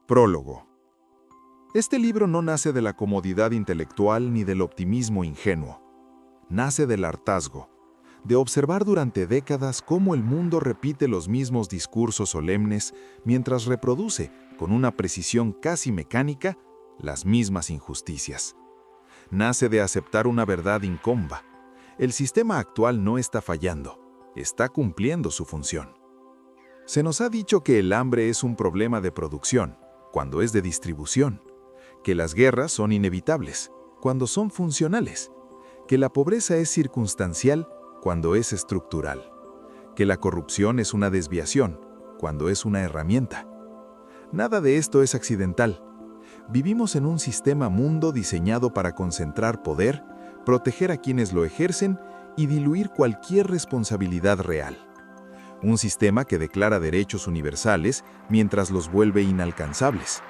Prólogo. Este libro no nace de la comodidad intelectual ni del optimismo ingenuo. Nace del hartazgo, de observar durante décadas cómo el mundo repite los mismos discursos solemnes mientras reproduce, con una precisión casi mecánica, las mismas injusticias. Nace de aceptar una verdad incómoda. El sistema actual no está fallando, está cumpliendo su función. Se nos ha dicho que el hambre es un problema de producción, cuando es de distribución, que las guerras son inevitables, cuando son funcionales, que la pobreza es circunstancial, cuando es estructural, que la corrupción es una desviación, cuando es una herramienta. Nada de esto es accidental. Vivimos en un sistema mundo diseñado para concentrar poder, proteger a quienes lo ejercen y diluir cualquier responsabilidad real. Un sistema que declara derechos universales mientras los vuelve inalcanzables,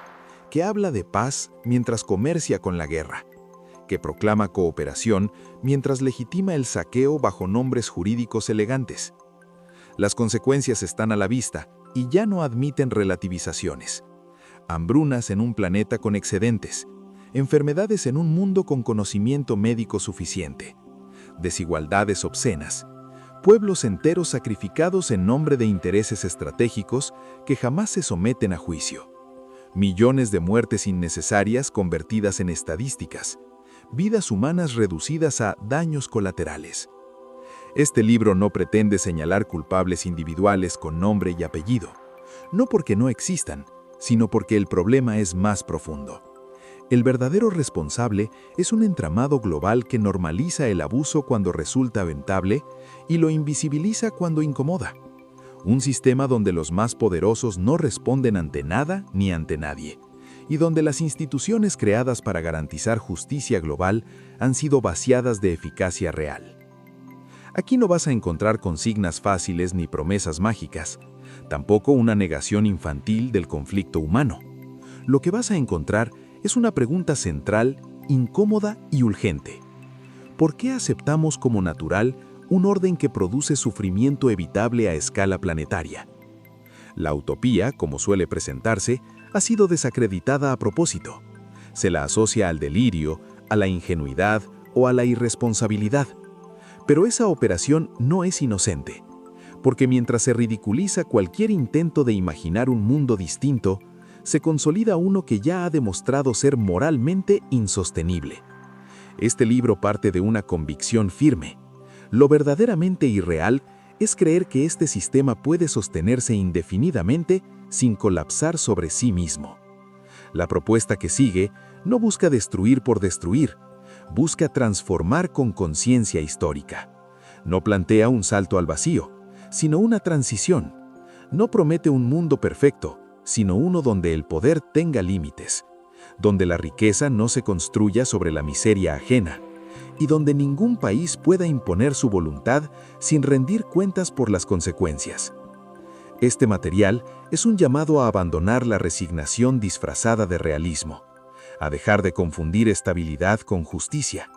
que habla de paz mientras comercia con la guerra, que proclama cooperación mientras legitima el saqueo bajo nombres jurídicos elegantes. Las consecuencias están a la vista y ya no admiten relativizaciones. Hambrunas en un planeta con excedentes, enfermedades en un mundo con conocimiento médico suficiente, desigualdades obscenas, pueblos enteros sacrificados en nombre de intereses estratégicos que jamás se someten a juicio, millones de muertes innecesarias convertidas en estadísticas, vidas humanas reducidas a daños colaterales. Este libro no pretende señalar culpables individuales con nombre y apellido, no porque no existan, sino porque el problema es más profundo. El verdadero responsable es un entramado global que normaliza el abuso cuando resulta rentable y lo invisibiliza cuando incomoda. Un sistema donde los más poderosos no responden ante nada ni ante nadie, y donde las instituciones creadas para garantizar justicia global han sido vaciadas de eficacia real. Aquí no vas a encontrar consignas fáciles ni promesas mágicas, tampoco una negación infantil del conflicto humano. Lo que vas a encontrar es una pregunta central, incómoda y urgente. ¿Por qué aceptamos como natural un orden que produce sufrimiento evitable a escala planetaria? La utopía, como suele presentarse, ha sido desacreditada a propósito. Se la asocia al delirio, a la ingenuidad o a la irresponsabilidad. Pero esa operación no es inocente, porque mientras se ridiculiza cualquier intento de imaginar un mundo distinto, se consolida uno que ya ha demostrado ser moralmente insostenible. Este libro parte de una convicción firme. Lo verdaderamente irreal es creer que este sistema puede sostenerse indefinidamente sin colapsar sobre sí mismo. La propuesta que sigue no busca destruir por destruir, busca transformar con conciencia histórica. No plantea un salto al vacío, sino una transición. No promete un mundo perfecto, sino uno donde el poder tenga límites, donde la riqueza no se construya sobre la miseria ajena, y donde ningún país pueda imponer su voluntad sin rendir cuentas por las consecuencias. Este material es un llamado a abandonar la resignación disfrazada de realismo, a dejar de confundir estabilidad con justicia,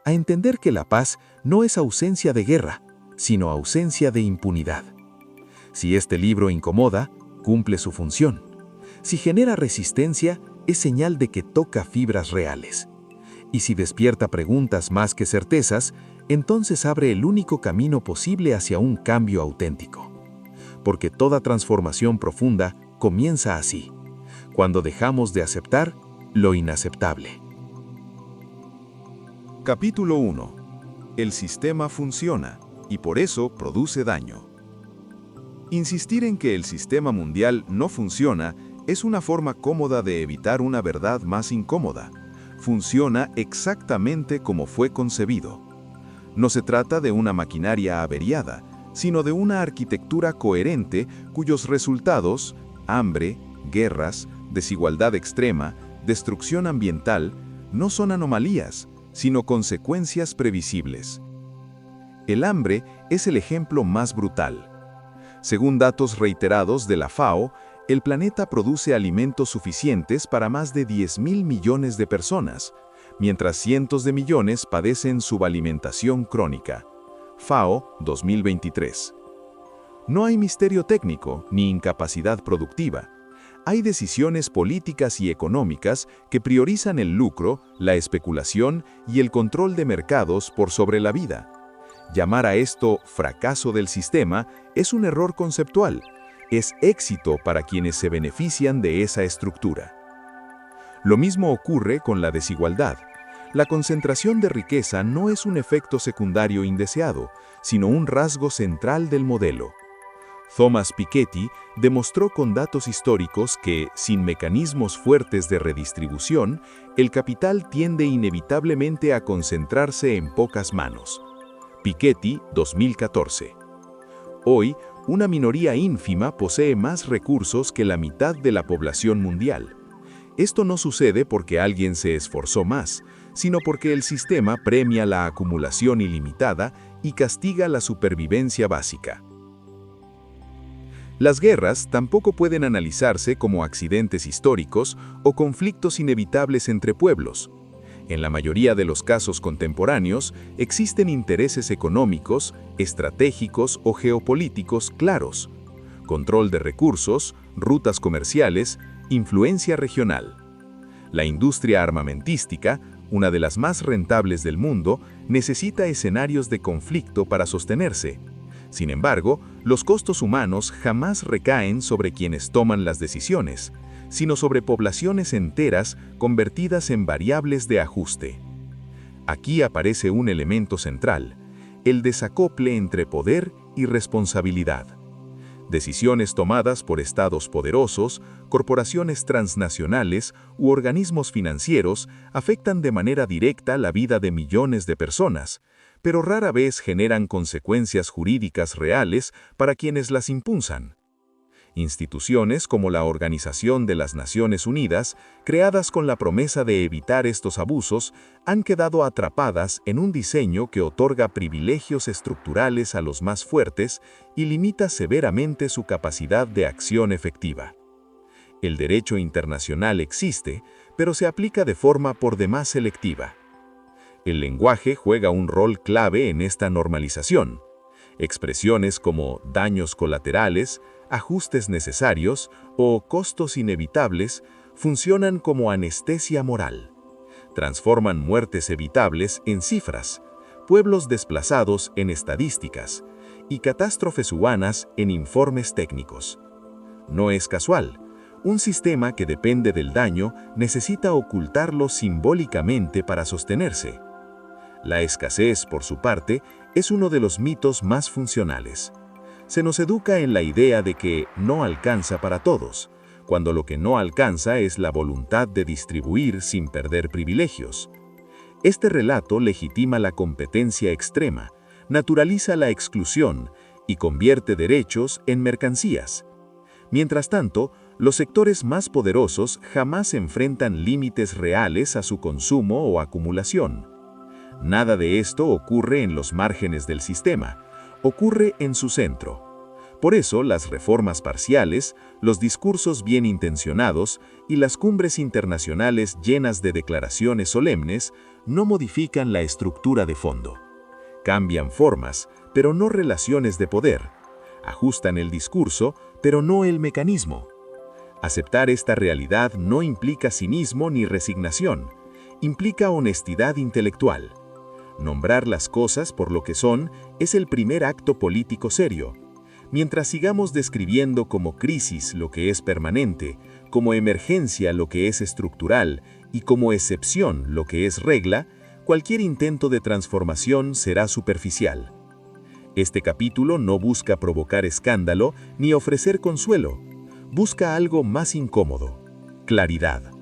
a entender que la paz no es ausencia de guerra, sino ausencia de impunidad. Si este libro incomoda, cumple su función. Si genera resistencia, es señal de que toca fibras reales. Y si despierta preguntas más que certezas, entonces abre el único camino posible hacia un cambio auténtico. Porque toda transformación profunda comienza así, cuando dejamos de aceptar lo inaceptable. Capítulo 1. El sistema funciona y por eso produce daño. Insistir en que el sistema mundial no funciona es una forma cómoda de evitar una verdad más incómoda. Funciona exactamente como fue concebido. No se trata de una maquinaria averiada, sino de una arquitectura coherente cuyos resultados, hambre, guerras, desigualdad extrema, destrucción ambiental, no son anomalías, sino consecuencias previsibles. El hambre es el ejemplo más brutal. Según datos reiterados de la FAO, el planeta produce alimentos suficientes para más de 10.000 millones de personas, mientras cientos de millones padecen subalimentación crónica. FAO 2023. No hay misterio técnico ni incapacidad productiva. Hay decisiones políticas y económicas que priorizan el lucro, la especulación y el control de mercados por sobre la vida. Llamar a esto fracaso del sistema es un error conceptual. Es éxito para quienes se benefician de esa estructura. Lo mismo ocurre con la desigualdad. La concentración de riqueza no es un efecto secundario indeseado, sino un rasgo central del modelo. Thomas Piketty demostró con datos históricos que, sin mecanismos fuertes de redistribución, el capital tiende inevitablemente a concentrarse en pocas manos. Piketty, 2014. Hoy, una minoría ínfima posee más recursos que la mitad de la población mundial. Esto no sucede porque alguien se esforzó más, sino porque el sistema premia la acumulación ilimitada y castiga la supervivencia básica. Las guerras tampoco pueden analizarse como accidentes históricos o conflictos inevitables entre pueblos. En la mayoría de los casos contemporáneos existen intereses económicos, estratégicos o geopolíticos claros, control de recursos, rutas comerciales, influencia regional. La industria armamentística, una de las más rentables del mundo, necesita escenarios de conflicto para sostenerse. Sin embargo, los costos humanos jamás recaen sobre quienes toman las decisiones, sino sobre poblaciones enteras convertidas en variables de ajuste. Aquí aparece un elemento central, el desacople entre poder y responsabilidad. Decisiones tomadas por estados poderosos, corporaciones transnacionales u organismos financieros afectan de manera directa la vida de millones de personas, pero rara vez generan consecuencias jurídicas reales para quienes las impulsan. Instituciones como la Organización de las Naciones Unidas, creadas con la promesa de evitar estos abusos, han quedado atrapadas en un diseño que otorga privilegios estructurales a los más fuertes y limita severamente su capacidad de acción efectiva. El derecho internacional existe, pero se aplica de forma por demás selectiva. El lenguaje juega un rol clave en esta normalización. Expresiones como daños colaterales, ajustes necesarios o costos inevitables funcionan como anestesia moral. Transforman muertes evitables en cifras, pueblos desplazados en estadísticas y catástrofes humanas en informes técnicos. No es casual. Un sistema que depende del daño necesita ocultarlo simbólicamente para sostenerse. La escasez, por su parte, es uno de los mitos más funcionales. Se nos educa en la idea de que no alcanza para todos, cuando lo que no alcanza es la voluntad de distribuir sin perder privilegios. Este relato legitima la competencia extrema, naturaliza la exclusión y convierte derechos en mercancías. Mientras tanto, los sectores más poderosos jamás enfrentan límites reales a su consumo o acumulación. Nada de esto ocurre en los márgenes del sistema, ocurre en su centro. Por eso, las reformas parciales, los discursos bien intencionados y las cumbres internacionales llenas de declaraciones solemnes no modifican la estructura de fondo. Cambian formas, pero no relaciones de poder. Ajustan el discurso, pero no el mecanismo. Aceptar esta realidad no implica cinismo ni resignación, implica honestidad intelectual. Nombrar las cosas por lo que son es el primer acto político serio. Mientras sigamos describiendo como crisis lo que es permanente, como emergencia lo que es estructural y como excepción lo que es regla, cualquier intento de transformación será superficial. Este capítulo no busca provocar escándalo ni ofrecer consuelo. Busca algo más incómodo: claridad.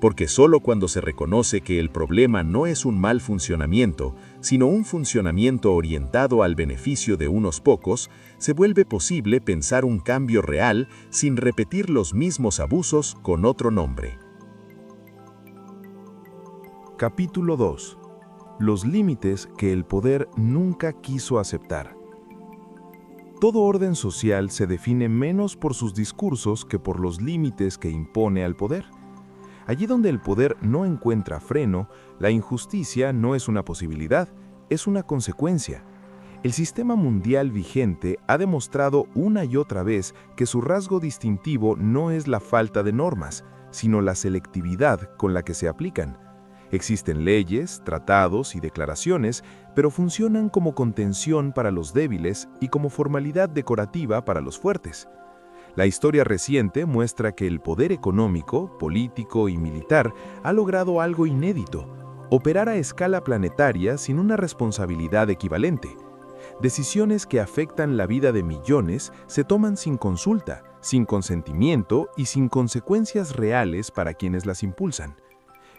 Porque solo cuando se reconoce que el problema no es un mal funcionamiento, sino un funcionamiento orientado al beneficio de unos pocos, se vuelve posible pensar un cambio real sin repetir los mismos abusos con otro nombre. Capítulo 2. Los límites que el poder nunca quiso aceptar. Todo orden social se define menos por sus discursos que por los límites que impone al poder. Allí donde el poder no encuentra freno, la injusticia no es una posibilidad, es una consecuencia. El sistema mundial vigente ha demostrado una y otra vez que su rasgo distintivo no es la falta de normas, sino la selectividad con la que se aplican. Existen leyes, tratados y declaraciones, pero funcionan como contención para los débiles y como formalidad decorativa para los fuertes. La historia reciente muestra que el poder económico, político y militar ha logrado algo inédito: operar a escala planetaria sin una responsabilidad equivalente. Decisiones que afectan la vida de millones se toman sin consulta, sin consentimiento y sin consecuencias reales para quienes las impulsan.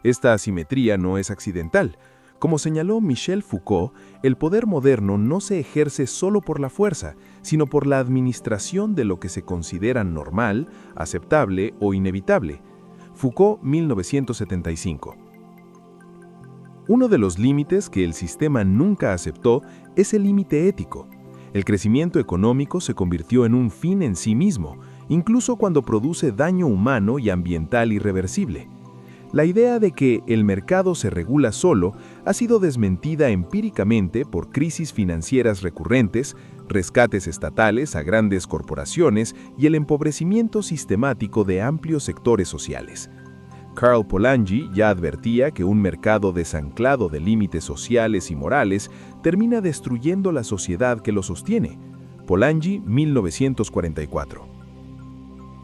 Esta asimetría no es accidental. Como señaló Michel Foucault, el poder moderno no se ejerce solo por la fuerza, sino por la administración de lo que se considera normal, aceptable o inevitable. Foucault, 1975. Uno de los límites que el sistema nunca aceptó es el límite ético. El crecimiento económico se convirtió en un fin en sí mismo, incluso cuando produce daño humano y ambiental irreversible. La idea de que el mercado se regula solo ha sido desmentida empíricamente por crisis financieras recurrentes, rescates estatales a grandes corporaciones y el empobrecimiento sistemático de amplios sectores sociales. Karl Polanyi ya advertía que un mercado desanclado de límites sociales y morales termina destruyendo la sociedad que lo sostiene. Polanyi, 1944.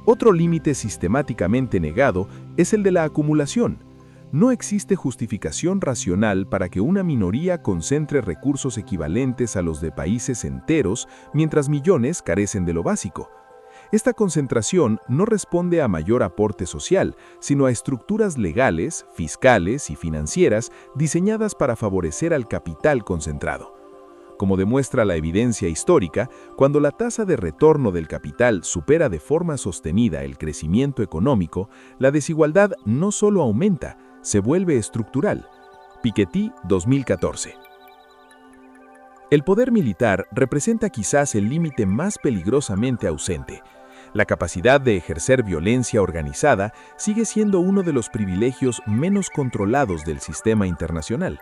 Otro límite sistemáticamente negado es el de la acumulación. No existe justificación racional para que una minoría concentre recursos equivalentes a los de países enteros mientras millones carecen de lo básico. Esta concentración no responde a mayor aporte social, sino a estructuras legales, fiscales y financieras diseñadas para favorecer al capital concentrado. Como demuestra la evidencia histórica, cuando la tasa de retorno del capital supera de forma sostenida el crecimiento económico, la desigualdad no solo aumenta, se vuelve estructural. Piketty, 2014. El poder militar representa quizás el límite más peligrosamente ausente. La capacidad de ejercer violencia organizada sigue siendo uno de los privilegios menos controlados del sistema internacional.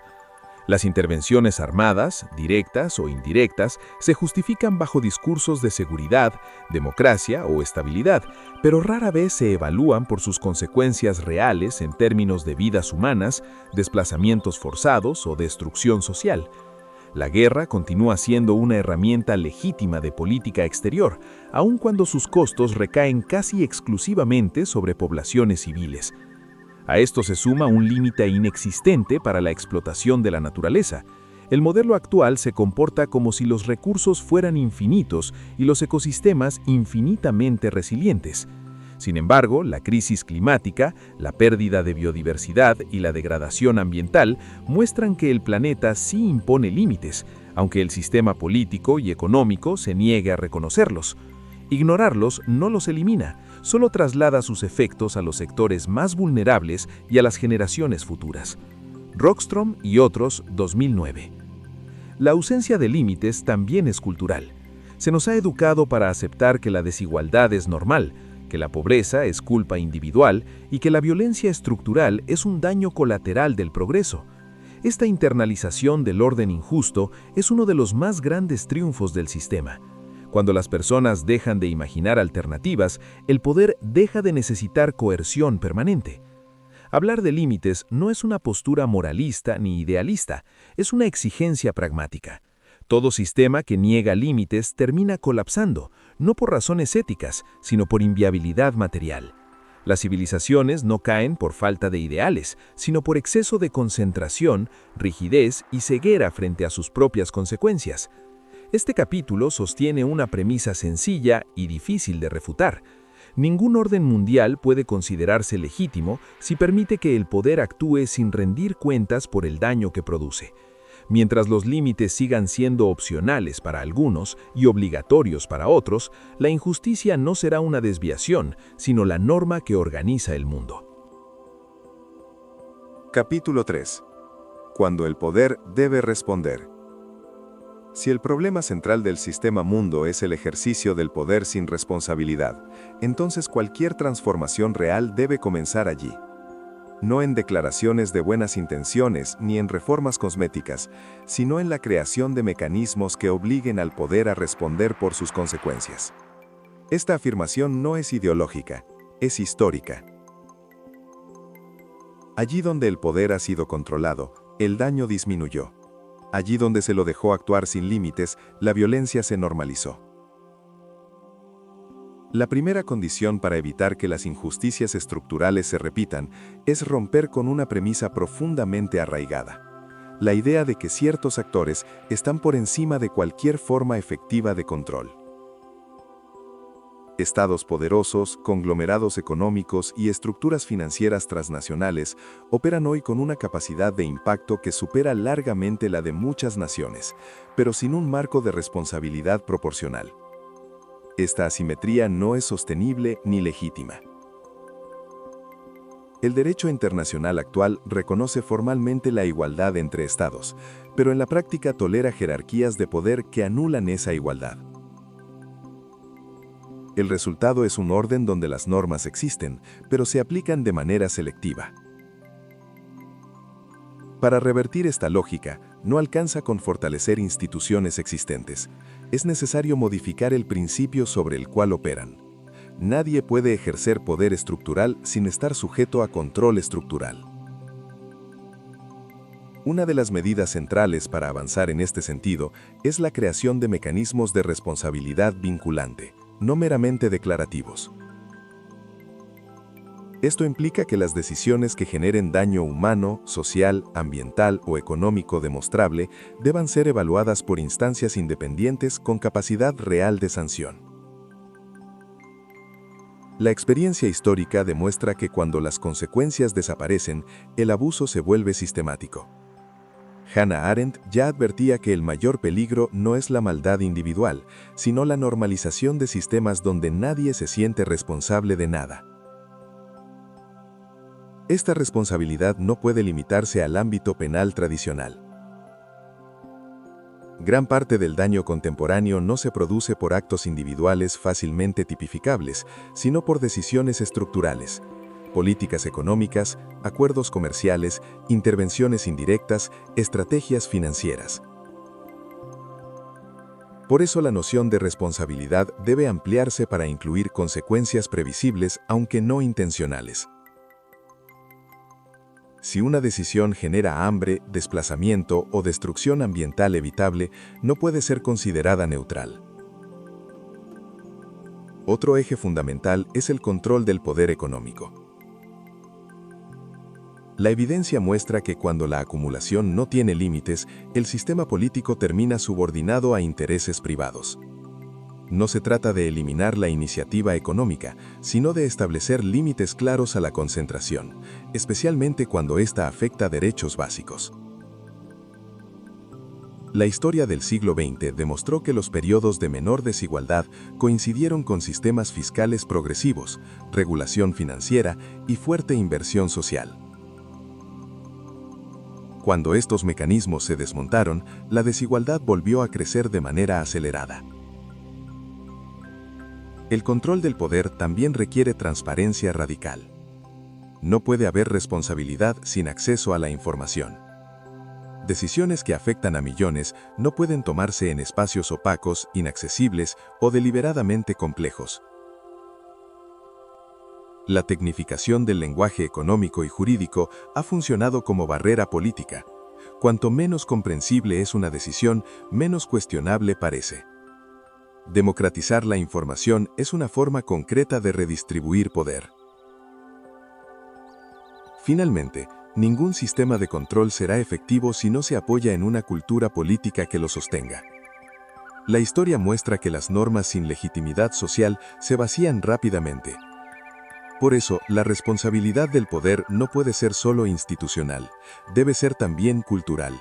Las intervenciones armadas, directas o indirectas, se justifican bajo discursos de seguridad, democracia o estabilidad, pero rara vez se evalúan por sus consecuencias reales en términos de vidas humanas, desplazamientos forzados o destrucción social. La guerra continúa siendo una herramienta legítima de política exterior, aun cuando sus costos recaen casi exclusivamente sobre poblaciones civiles. A esto se suma un límite inexistente para la explotación de la naturaleza. El modelo actual se comporta como si los recursos fueran infinitos y los ecosistemas infinitamente resilientes. Sin embargo, la crisis climática, la pérdida de biodiversidad y la degradación ambiental muestran que el planeta sí impone límites, aunque el sistema político y económico se niegue a reconocerlos. Ignorarlos no los elimina, solo traslada sus efectos a los sectores más vulnerables y a las generaciones futuras. Rockstrom y otros, 2009. La ausencia de límites también es cultural. Se nos ha educado para aceptar que la desigualdad es normal, que la pobreza es culpa individual y que la violencia estructural es un daño colateral del progreso. Esta internalización del orden injusto es uno de los más grandes triunfos del sistema. Cuando las personas dejan de imaginar alternativas, el poder deja de necesitar coerción permanente. Hablar de límites no es una postura moralista ni idealista, es una exigencia pragmática. Todo sistema que niega límites termina colapsando, no por razones éticas, sino por inviabilidad material. Las civilizaciones no caen por falta de ideales, sino por exceso de concentración, rigidez y ceguera frente a sus propias consecuencias. Este capítulo sostiene una premisa sencilla y difícil de refutar. Ningún orden mundial puede considerarse legítimo si permite que el poder actúe sin rendir cuentas por el daño que produce. Mientras los límites sigan siendo opcionales para algunos y obligatorios para otros, la injusticia no será una desviación, sino la norma que organiza el mundo. Capítulo 3. Cuando el poder debe responder. Si el problema central del sistema mundo es el ejercicio del poder sin responsabilidad, entonces cualquier transformación real debe comenzar allí. no en declaraciones de buenas intenciones ni en reformas cosméticas, sino en la creación de mecanismos que obliguen al poder a responder por sus consecuencias. Esta afirmación no es ideológica, es histórica. Allí donde el poder ha sido controlado, el daño disminuyó. Allí donde se lo dejó actuar sin límites, la violencia se normalizó. La primera condición para evitar que las injusticias estructurales se repitan es romper con una premisa profundamente arraigada: la idea de que ciertos actores están por encima de cualquier forma efectiva de control. Estados poderosos, conglomerados económicos y estructuras financieras transnacionales operan hoy con una capacidad de impacto que supera largamente la de muchas naciones, pero sin un marco de responsabilidad proporcional. Esta asimetría no es sostenible ni legítima. El derecho internacional actual reconoce formalmente la igualdad entre estados, pero en la práctica tolera jerarquías de poder que anulan esa igualdad. El resultado es un orden donde las normas existen, pero se aplican de manera selectiva. Para revertir esta lógica, no alcanza con fortalecer instituciones existentes. Es necesario modificar el principio sobre el cual operan. Nadie puede ejercer poder estructural sin estar sujeto a control estructural. Una de las medidas centrales para avanzar en este sentido es la creación de mecanismos de responsabilidad vinculante, no meramente declarativos. Esto implica que las decisiones que generen daño humano, social, ambiental o económico demostrable deban ser evaluadas por instancias independientes con capacidad real de sanción. La experiencia histórica demuestra que cuando las consecuencias desaparecen, el abuso se vuelve sistemático. Hannah Arendt ya advertía que el mayor peligro no es la maldad individual, sino la normalización de sistemas donde nadie se siente responsable de nada. Esta responsabilidad no puede limitarse al ámbito penal tradicional. Gran parte del daño contemporáneo no se produce por actos individuales fácilmente tipificables, sino por decisiones estructurales, políticas económicas, acuerdos comerciales, intervenciones indirectas, estrategias financieras. Por eso la noción de responsabilidad debe ampliarse para incluir consecuencias previsibles, aunque no intencionales. Si una decisión genera hambre, desplazamiento o destrucción ambiental evitable, no puede ser considerada neutral. Otro eje fundamental es el control del poder económico. La evidencia muestra que cuando la acumulación no tiene límites, el sistema político termina subordinado a intereses privados. No se trata de eliminar la iniciativa económica, sino de establecer límites claros a la concentración, especialmente cuando ésta afecta derechos básicos. La historia del siglo XX demostró que los periodos de menor desigualdad coincidieron con sistemas fiscales progresivos, regulación financiera y fuerte inversión social. Cuando estos mecanismos se desmontaron, la desigualdad volvió a crecer de manera acelerada. El control del poder también requiere transparencia radical. No puede haber responsabilidad sin acceso a la información. Decisiones que afectan a millones no pueden tomarse en espacios opacos, inaccesibles o deliberadamente complejos. La tecnificación del lenguaje económico y jurídico ha funcionado como barrera política. Cuanto menos comprensible es una decisión, menos cuestionable parece. Democratizar la información es una forma concreta de redistribuir poder. Finalmente, ningún sistema de control será efectivo si no se apoya en una cultura política que lo sostenga. La historia muestra que las normas sin legitimidad social se vacían rápidamente. Por eso, la responsabilidad del poder no puede ser solo institucional, debe ser también cultural.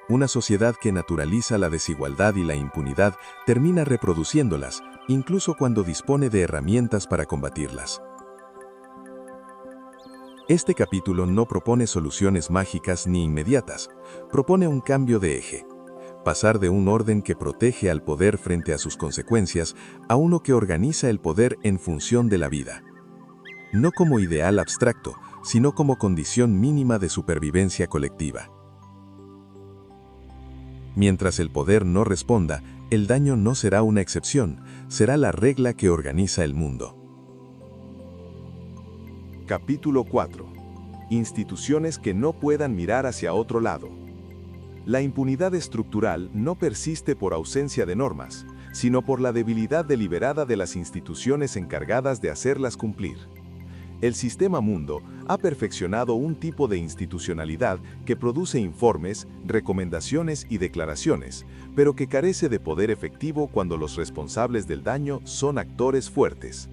Una sociedad que naturaliza la desigualdad y la impunidad termina reproduciéndolas, incluso cuando dispone de herramientas para combatirlas. Este capítulo no propone soluciones mágicas ni inmediatas, propone un cambio de eje. Pasar de un orden que protege al poder frente a sus consecuencias a uno que organiza el poder en función de la vida. No como ideal abstracto, sino como condición mínima de supervivencia colectiva. Mientras el poder no responda, el daño no será una excepción, será la regla que organiza el mundo. Capítulo 4. Instituciones que no puedan mirar hacia otro lado. La impunidad estructural no persiste por ausencia de normas, sino por la debilidad deliberada de las instituciones encargadas de hacerlas cumplir. El sistema mundo ha perfeccionado un tipo de institucionalidad que produce informes, recomendaciones y declaraciones, pero que carece de poder efectivo cuando los responsables del daño son actores fuertes.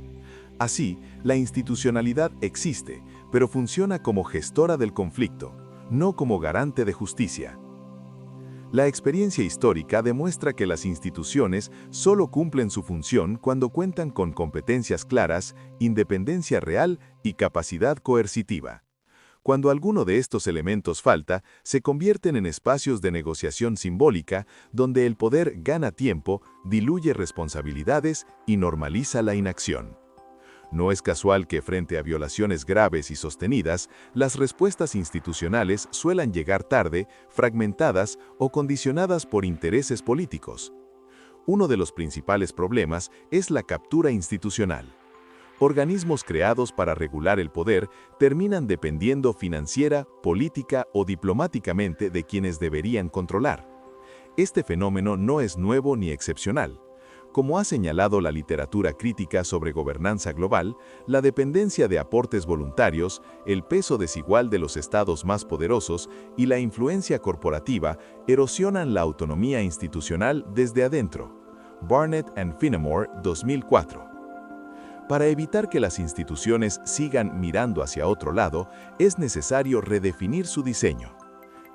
Así, la institucionalidad existe, pero funciona como gestora del conflicto, no como garante de justicia. La experiencia histórica demuestra que las instituciones solo cumplen su función cuando cuentan con competencias claras, independencia real y capacidad coercitiva. Cuando alguno de estos elementos falta, se convierten en espacios de negociación simbólica donde el poder gana tiempo, diluye responsabilidades y normaliza la inacción. No es casual que frente a violaciones graves y sostenidas, las respuestas institucionales suelan llegar tarde, fragmentadas o condicionadas por intereses políticos. Uno de los principales problemas es la captura institucional. Organismos creados para regular el poder terminan dependiendo financiera, política o diplomáticamente de quienes deberían controlar. Este fenómeno no es nuevo ni excepcional. Como ha señalado la literatura crítica sobre gobernanza global, la dependencia de aportes voluntarios, el peso desigual de los estados más poderosos y la influencia corporativa erosionan la autonomía institucional desde adentro. Barnett and Finnemore, 2004. Para evitar que las instituciones sigan mirando hacia otro lado, es necesario redefinir su diseño.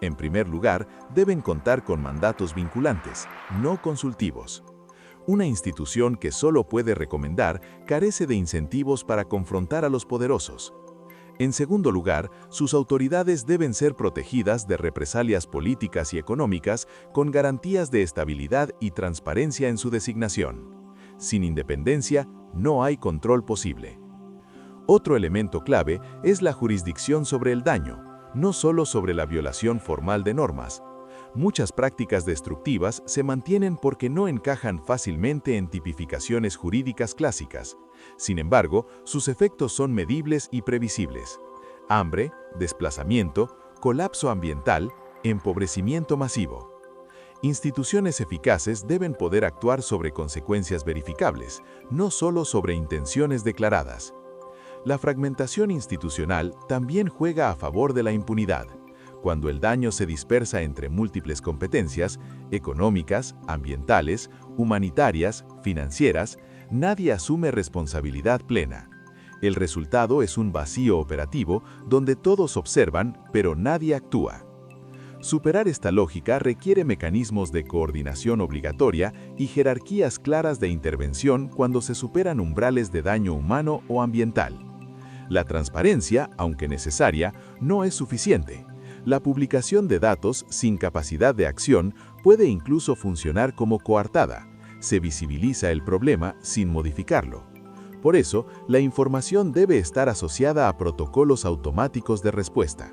En primer lugar, deben contar con mandatos vinculantes, no consultivos. Una institución que solo puede recomendar carece de incentivos para confrontar a los poderosos. En segundo lugar, sus autoridades deben ser protegidas de represalias políticas y económicas con garantías de estabilidad y transparencia en su designación. Sin independencia, no hay control posible. Otro elemento clave es la jurisdicción sobre el daño, no solo sobre la violación formal de normas. Muchas prácticas destructivas se mantienen porque no encajan fácilmente en tipificaciones jurídicas clásicas. Sin embargo, sus efectos son medibles y previsibles. Hambre, desplazamiento, colapso ambiental, empobrecimiento masivo. Instituciones eficaces deben poder actuar sobre consecuencias verificables, no solo sobre intenciones declaradas. La fragmentación institucional también juega a favor de la impunidad. Cuando el daño se dispersa entre múltiples competencias, económicas, ambientales, humanitarias, financieras, nadie asume responsabilidad plena. El resultado es un vacío operativo donde todos observan, pero nadie actúa. Superar esta lógica requiere mecanismos de coordinación obligatoria y jerarquías claras de intervención cuando se superan umbrales de daño humano o ambiental. La transparencia, aunque necesaria, no es suficiente. La publicación de datos sin capacidad de acción puede incluso funcionar como coartada. Se visibiliza el problema sin modificarlo. Por eso, la información debe estar asociada a protocolos automáticos de respuesta.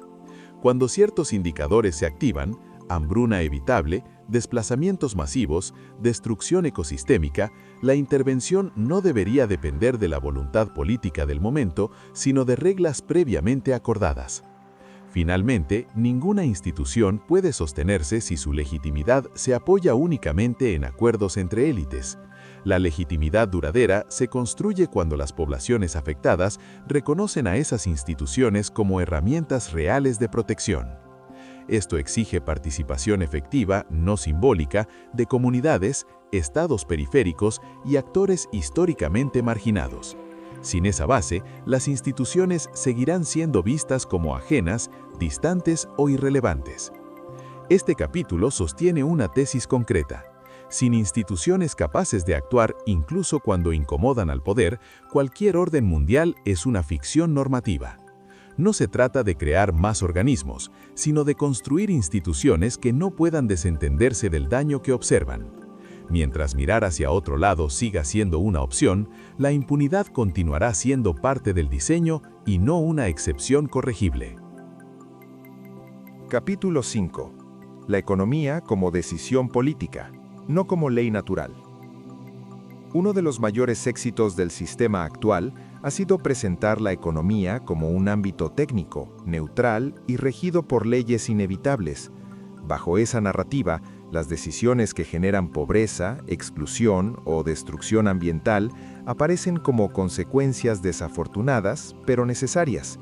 Cuando ciertos indicadores se activan, hambruna evitable, desplazamientos masivos, destrucción ecosistémica, la intervención no debería depender de la voluntad política del momento, sino de reglas previamente acordadas. Finalmente, ninguna institución puede sostenerse si su legitimidad se apoya únicamente en acuerdos entre élites. La legitimidad duradera se construye cuando las poblaciones afectadas reconocen a esas instituciones como herramientas reales de protección. Esto exige participación efectiva, no simbólica, de comunidades, estados periféricos y actores históricamente marginados. Sin esa base, las instituciones seguirán siendo vistas como ajenas, distantes o irrelevantes. Este capítulo sostiene una tesis concreta. Sin instituciones capaces de actuar incluso cuando incomodan al poder, cualquier orden mundial es una ficción normativa. No se trata de crear más organismos, sino de construir instituciones que no puedan desentenderse del daño que observan. Mientras mirar hacia otro lado siga siendo una opción, la impunidad continuará siendo parte del diseño y no una excepción corregible. Capítulo 5. La economía como decisión política, no como ley natural. Uno de los mayores éxitos del sistema actual ha sido presentar la economía como un ámbito técnico, neutral y regido por leyes inevitables. Bajo esa narrativa, las decisiones que generan pobreza, exclusión o destrucción ambiental aparecen como consecuencias desafortunadas, pero necesarias.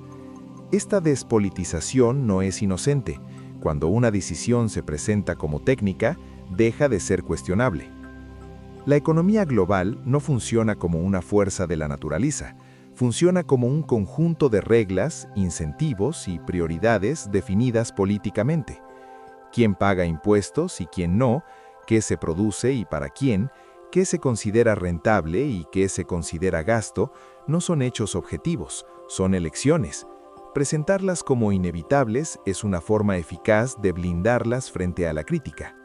Esta despolitización no es inocente. Cuando una decisión se presenta como técnica, deja de ser cuestionable. La economía global no funciona como una fuerza de la naturaleza, funciona como un conjunto de reglas, incentivos y prioridades definidas políticamente. Quién paga impuestos y quién no, qué se produce y para quién, qué se considera rentable y qué se considera gasto, no son hechos objetivos, son elecciones. Presentarlas como inevitables es una forma eficaz de blindarlas frente a la crítica.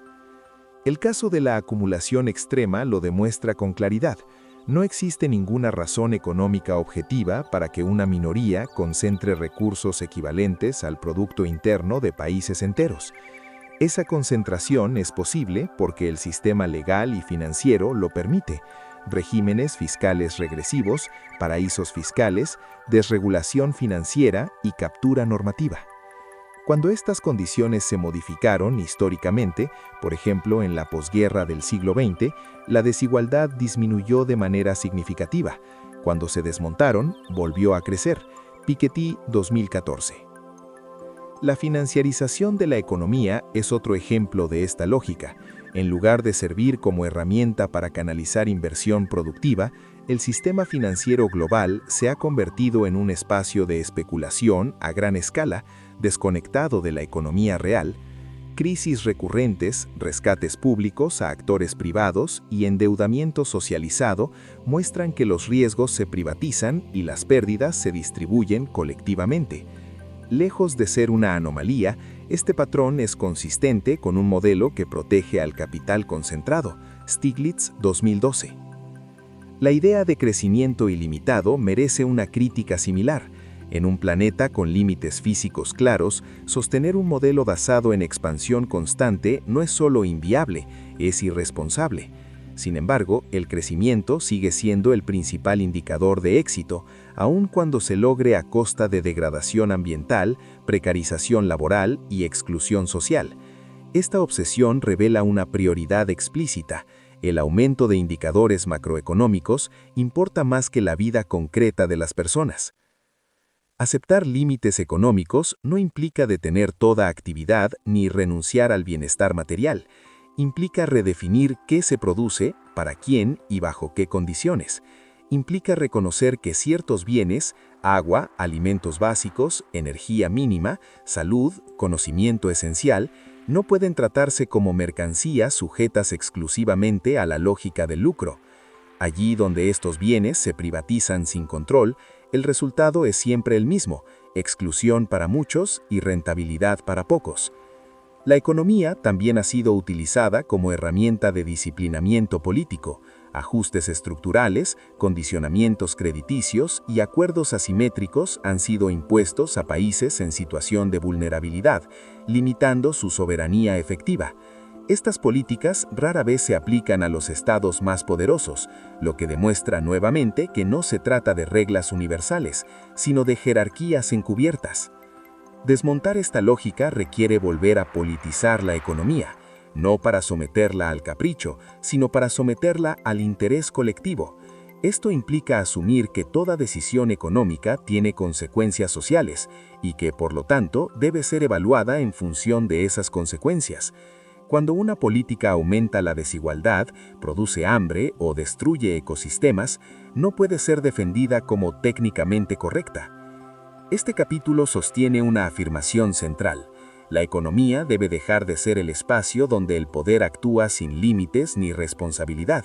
El caso de la acumulación extrema lo demuestra con claridad. No existe ninguna razón económica objetiva para que una minoría concentre recursos equivalentes al Producto Interno de países enteros. Esa concentración es posible porque el sistema legal y financiero lo permite. Regímenes fiscales regresivos, paraísos fiscales, desregulación financiera y captura normativa. Cuando estas condiciones se modificaron históricamente, por ejemplo en la posguerra del siglo XX, la desigualdad disminuyó de manera significativa. Cuando se desmontaron, volvió a crecer. Piketty, 2014. La financiarización de la economía es otro ejemplo de esta lógica. En lugar de servir como herramienta para canalizar inversión productiva, el sistema financiero global se ha convertido en un espacio de especulación a gran escala, desconectado de la economía real. Crisis recurrentes, rescates públicos a actores privados y endeudamiento socializado muestran que los riesgos se privatizan y las pérdidas se distribuyen colectivamente. Lejos de ser una anomalía, este patrón es consistente con un modelo que protege al capital concentrado. Stiglitz, 2012. La idea de crecimiento ilimitado merece una crítica similar. En un planeta con límites físicos claros, sostener un modelo basado en expansión constante no es solo inviable, es irresponsable. Sin embargo, el crecimiento sigue siendo el principal indicador de éxito, aun cuando se logre a costa de degradación ambiental, precarización laboral y exclusión social. Esta obsesión revela una prioridad explícita. El aumento de indicadores macroeconómicos importa más que la vida concreta de las personas. Aceptar límites económicos no implica detener toda actividad ni renunciar al bienestar material. Implica redefinir qué se produce, para quién y bajo qué condiciones. Implica reconocer que ciertos bienes, agua, alimentos básicos, energía mínima, salud, conocimiento esencial, no pueden tratarse como mercancías sujetas exclusivamente a la lógica del lucro. Allí donde estos bienes se privatizan sin control, el resultado es siempre el mismo: exclusión para muchos y rentabilidad para pocos. La economía también ha sido utilizada como herramienta de disciplinamiento político. Ajustes estructurales, condicionamientos crediticios y acuerdos asimétricos han sido impuestos a países en situación de vulnerabilidad, limitando su soberanía efectiva. Estas políticas rara vez se aplican a los estados más poderosos, lo que demuestra nuevamente que no se trata de reglas universales, sino de jerarquías encubiertas. Desmontar esta lógica requiere volver a politizar la economía, no para someterla al capricho, sino para someterla al interés colectivo. Esto implica asumir que toda decisión económica tiene consecuencias sociales y que, por lo tanto, debe ser evaluada en función de esas consecuencias. Cuando una política aumenta la desigualdad, produce hambre o destruye ecosistemas, no puede ser defendida como técnicamente correcta. Este capítulo sostiene una afirmación central. La economía debe dejar de ser el espacio donde el poder actúa sin límites ni responsabilidad.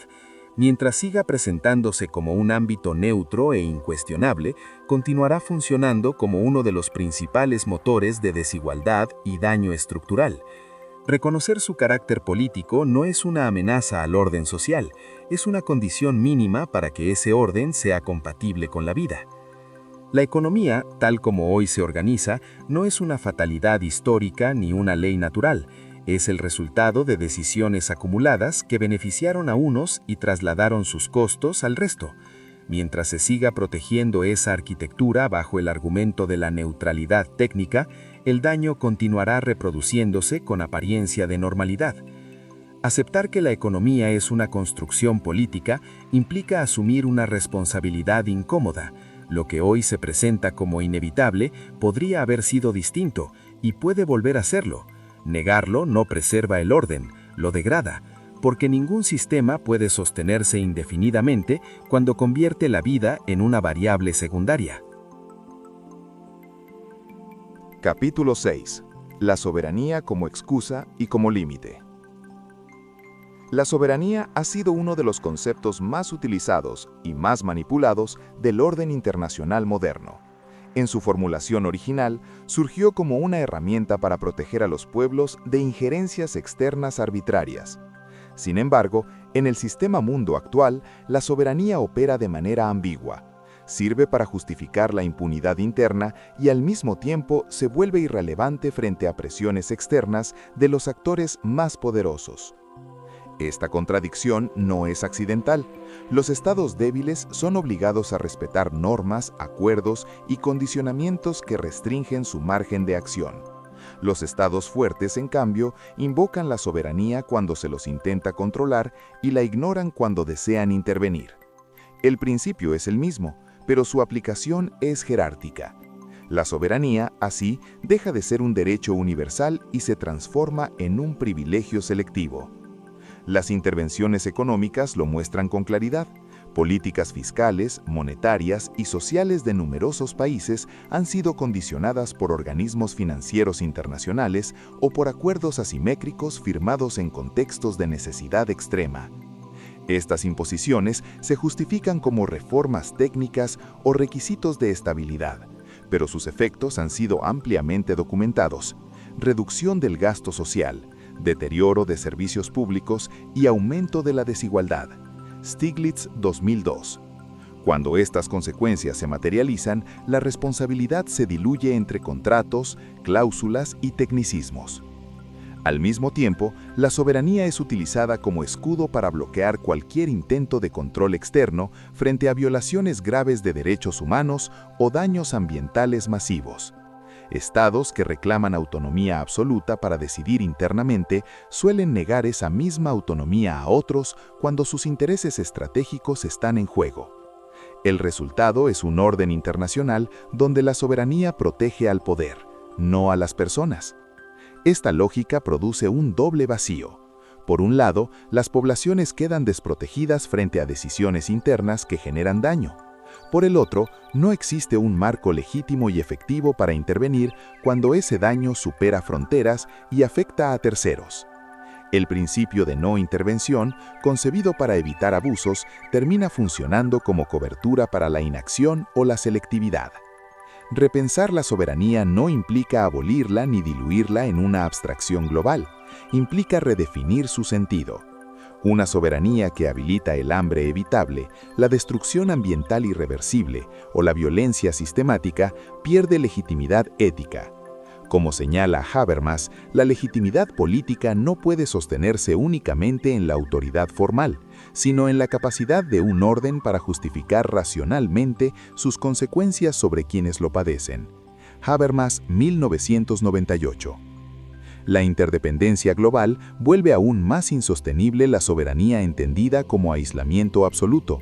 Mientras siga presentándose como un ámbito neutro e incuestionable, continuará funcionando como uno de los principales motores de desigualdad y daño estructural. Reconocer su carácter político no es una amenaza al orden social, es una condición mínima para que ese orden sea compatible con la vida. La economía, tal como hoy se organiza, no es una fatalidad histórica ni una ley natural, es el resultado de decisiones acumuladas que beneficiaron a unos y trasladaron sus costos al resto. Mientras se siga protegiendo esa arquitectura bajo el argumento de la neutralidad técnica, el daño continuará reproduciéndose con apariencia de normalidad. Aceptar que la economía es una construcción política implica asumir una responsabilidad incómoda. Lo que hoy se presenta como inevitable podría haber sido distinto y puede volver a serlo. Negarlo no preserva el orden, lo degrada, porque ningún sistema puede sostenerse indefinidamente cuando convierte la vida en una variable secundaria. Capítulo 6. La soberanía como excusa y como límite. La soberanía ha sido uno de los conceptos más utilizados y más manipulados del orden internacional moderno. En su formulación original, surgió como una herramienta para proteger a los pueblos de injerencias externas arbitrarias. Sin embargo, en el sistema mundo actual, la soberanía opera de manera ambigua. Sirve para justificar la impunidad interna y al mismo tiempo se vuelve irrelevante frente a presiones externas de los actores más poderosos. Esta contradicción no es accidental. Los estados débiles son obligados a respetar normas, acuerdos y condicionamientos que restringen su margen de acción. Los estados fuertes, en cambio, invocan la soberanía cuando se los intenta controlar y la ignoran cuando desean intervenir. El principio es el mismo, pero su aplicación es jerárquica. La soberanía, así, deja de ser un derecho universal y se transforma en un privilegio selectivo. Las intervenciones económicas lo muestran con claridad. Políticas fiscales, monetarias y sociales de numerosos países han sido condicionadas por organismos financieros internacionales o por acuerdos asimétricos firmados en contextos de necesidad extrema. Estas imposiciones se justifican como reformas técnicas o requisitos de estabilidad, pero sus efectos han sido ampliamente documentados. Reducción del gasto social, deterioro de servicios públicos y aumento de la desigualdad. Stiglitz 2002. Cuando estas consecuencias se materializan, la responsabilidad se diluye entre contratos, cláusulas y tecnicismos. Al mismo tiempo, la soberanía es utilizada como escudo para bloquear cualquier intento de control externo frente a violaciones graves de derechos humanos o daños ambientales masivos. Estados que reclaman autonomía absoluta para decidir internamente suelen negar esa misma autonomía a otros cuando sus intereses estratégicos están en juego. El resultado es un orden internacional donde la soberanía protege al poder, no a las personas. Esta lógica produce un doble vacío. Por un lado, las poblaciones quedan desprotegidas frente a decisiones internas que generan daño. Por el otro, no existe un marco legítimo y efectivo para intervenir cuando ese daño supera fronteras y afecta a terceros. El principio de no intervención, concebido para evitar abusos, termina funcionando como cobertura para la inacción o la selectividad. Repensar la soberanía no implica abolirla ni diluirla en una abstracción global, implica redefinir su sentido. Una soberanía que habilita el hambre evitable, la destrucción ambiental irreversible o la violencia sistemática pierde legitimidad ética. Como señala Habermas, la legitimidad política no puede sostenerse únicamente en la autoridad formal, sino en la capacidad de un orden para justificar racionalmente sus consecuencias sobre quienes lo padecen. Habermas, 1998. La interdependencia global vuelve aún más insostenible la soberanía entendida como aislamiento absoluto.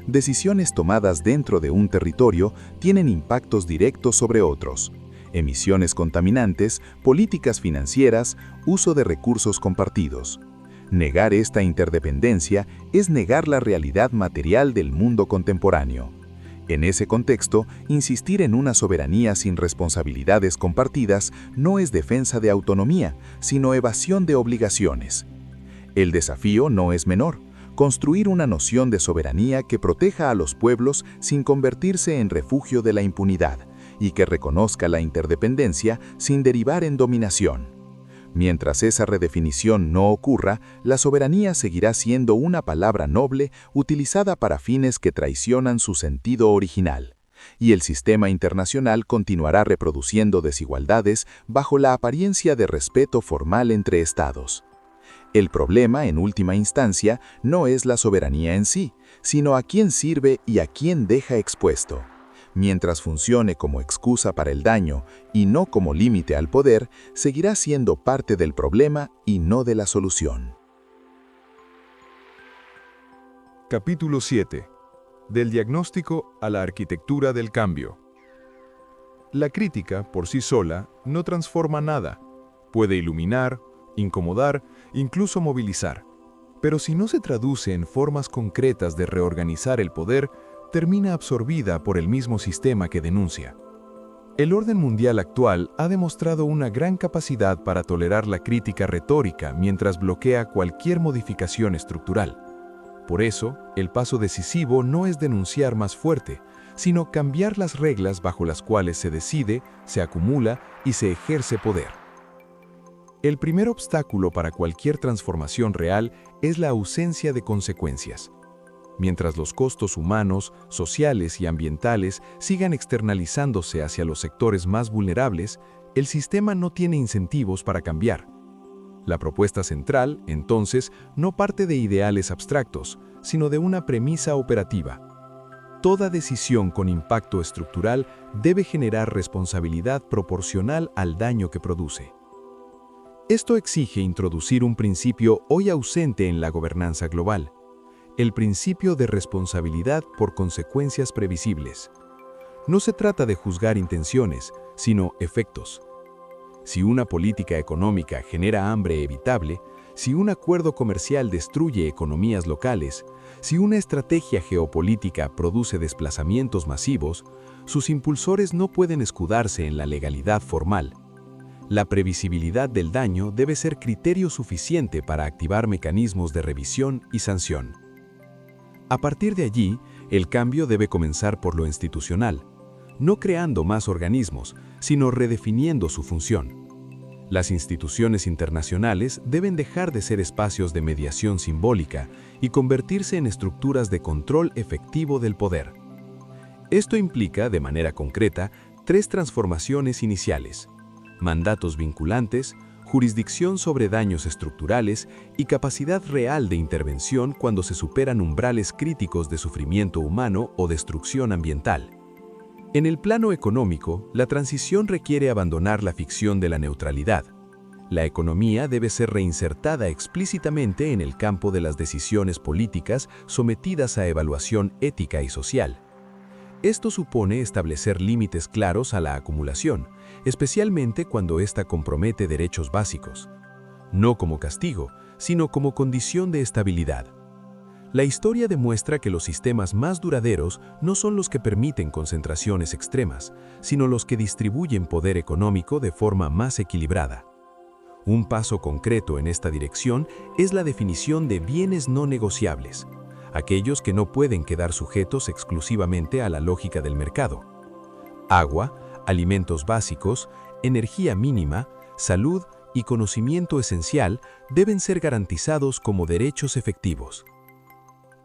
Decisiones tomadas dentro de un territorio tienen impactos directos sobre otros. Emisiones contaminantes, políticas financieras, uso de recursos compartidos. Negar esta interdependencia es negar la realidad material del mundo contemporáneo. En ese contexto, insistir en una soberanía sin responsabilidades compartidas no es defensa de autonomía, sino evasión de obligaciones. El desafío no es menor: construir una noción de soberanía que proteja a los pueblos sin convertirse en refugio de la impunidad y que reconozca la interdependencia sin derivar en dominación. Mientras esa redefinición no ocurra, la soberanía seguirá siendo una palabra noble utilizada para fines que traicionan su sentido original, y el sistema internacional continuará reproduciendo desigualdades bajo la apariencia de respeto formal entre estados. El problema, en última instancia, no es la soberanía en sí, sino a quién sirve y a quién deja expuesto. Mientras funcione como excusa para el daño y no como límite al poder, seguirá siendo parte del problema y no de la solución. Capítulo 7. Del diagnóstico a la arquitectura del cambio. La crítica, por sí sola, no transforma nada. Puede iluminar, incomodar, incluso movilizar. Pero si no se traduce en formas concretas de reorganizar el poder, termina absorbida por el mismo sistema que denuncia. El orden mundial actual ha demostrado una gran capacidad para tolerar la crítica retórica mientras bloquea cualquier modificación estructural. Por eso, el paso decisivo no es denunciar más fuerte, sino cambiar las reglas bajo las cuales se decide, se acumula y se ejerce poder. El primer obstáculo para cualquier transformación real es la ausencia de consecuencias. Mientras los costos humanos, sociales y ambientales sigan externalizándose hacia los sectores más vulnerables, el sistema no tiene incentivos para cambiar. La propuesta central, entonces, no parte de ideales abstractos, sino de una premisa operativa. Toda decisión con impacto estructural debe generar responsabilidad proporcional al daño que produce. Esto exige introducir un principio hoy ausente en la gobernanza global: el principio de responsabilidad por consecuencias previsibles. No se trata de juzgar intenciones, sino efectos. Si una política económica genera hambre evitable, si un acuerdo comercial destruye economías locales, si una estrategia geopolítica produce desplazamientos masivos, sus impulsores no pueden escudarse en la legalidad formal. La previsibilidad del daño debe ser criterio suficiente para activar mecanismos de revisión y sanción. A partir de allí, el cambio debe comenzar por lo institucional, no creando más organismos, sino redefiniendo su función. Las instituciones internacionales deben dejar de ser espacios de mediación simbólica y convertirse en estructuras de control efectivo del poder. Esto implica, de manera concreta, 3 transformaciones iniciales: mandatos vinculantes, jurisdicción sobre daños estructurales y capacidad real de intervención cuando se superan umbrales críticos de sufrimiento humano o destrucción ambiental. En el plano económico, la transición requiere abandonar la ficción de la neutralidad. La economía debe ser reinsertada explícitamente en el campo de las decisiones políticas sometidas a evaluación ética y social. Esto supone establecer límites claros a la acumulación, especialmente cuando ésta compromete derechos básicos. No como castigo, sino como condición de estabilidad. La historia demuestra que los sistemas más duraderos no son los que permiten concentraciones extremas, sino los que distribuyen poder económico de forma más equilibrada. Un paso concreto en esta dirección es la definición de bienes no negociables, aquellos que no pueden quedar sujetos exclusivamente a la lógica del mercado. Agua, alimentos básicos, energía mínima, salud y conocimiento esencial deben ser garantizados como derechos efectivos.